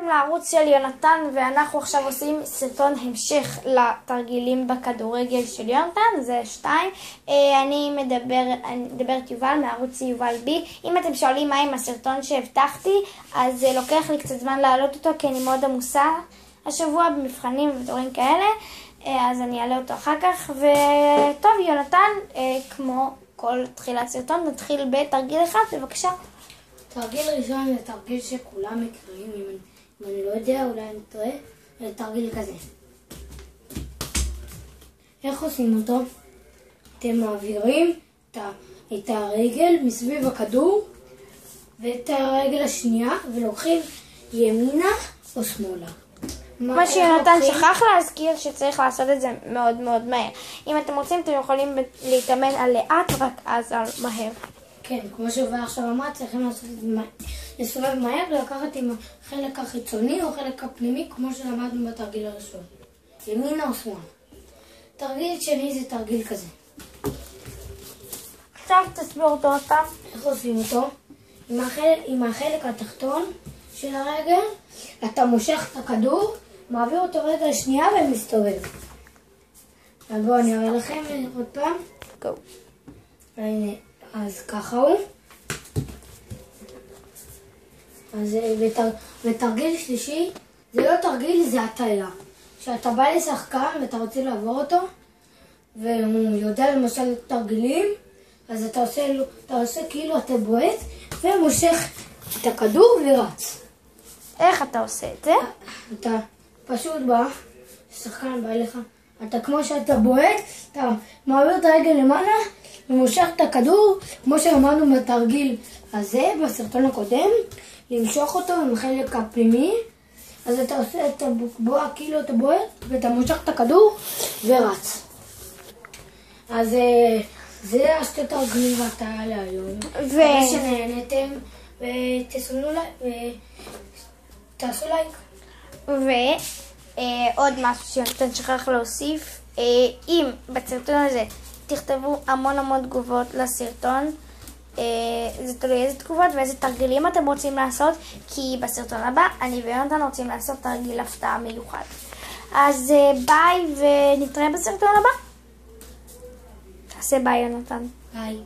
לערוץ של יונתן, ואנחנו עכשיו עושים סרטון המשך לתרגילים בכדורגל של יונתן, זה 2. אני מדברת יובל מערוץ יובל בי. אם אתם שואלים מה עם הסרטון שהבטחתי, אז לוקח לי קצת זמן להעלות אותו, כי אני מאוד עמוסה השבוע במבחנים ודברים כאלה, אז אני אעלה אותו אחר כך. וטוב, יונתן, כמו כל תחילת סרטון, נתחיל בתרגיל אחד, בבקשה. תרגיל ראשון זה תרגיל שכולם מכירים, אם אני לא יודע, אולי אני טועה, זה תרגיל כזה. איך עושים אותו? אתם מעבירים את הרגל מסביב הכדור ואת הרגל השנייה ולוקחים ימינה או שמאלה. מה שיונתן שכח להזכיר שצריך לעשות את זה מאוד מאוד מהר. אם אתם רוצים, אתם יכולים להתאמן על לאט, רק אז על מהר. כן, כמו שהוא עכשיו אמר, צריכים לעשות את זה לסובב מהר ולקחת עם החלק החיצוני או חלק הפנימי, כמו שלמדנו בתרגיל הראשון. ימינה או שמאלה. תרגיל שני זה תרגיל כזה. עכשיו תסביר אותו אותם. איך עושים אותו? עם החלק התחתון של הרגל, אתה מושך את הכדור, מעביר אותו רגל שנייה ומסתובב. אז בואו אני אראה לכם עוד פעם. גו. הנה. אז ככה הוא. אז ותרגיל שלישי, זה לא תרגיל, זה הטעיה. כשאתה בא לשחקן ואתה רוצה לעבור אותו, והוא יודע למשל תרגילים, אז אתה עושה כאילו אתה בועט, ומושך את הכדור ורץ. איך אתה עושה את זה? אתה פשוט בא, שחקן בא אליך, אתה כמו שאתה בועט, אתה מעביר את הרגל למעלה, ומושך את הכדור, כמו שלמדנו בתרגיל הזה, בסרטון הקודם, למשוך אותו עם החלק הפנימי, אז אתה עושה את הבועט, כאילו אתה בועט, ואתה מושך את הכדור ורץ. אז זה השתי תרגילים והטעיה להיום. מקווה שנהנתם, ותעשו לייק. ועוד משהו שיונתן שכח להוסיף, אם בסרטון הזה תכתבו המון תגובות לסרטון, זה תלוי איזה תגובות ואיזה תרגילים אתם רוצים לעשות, כי בסרטון הבא אני ויונתן רוצים לעשות תרגיל הפתעה מיוחד. אז ביי, ונתראה בסרטון הבא. תעשה ביי יונתן. ביי.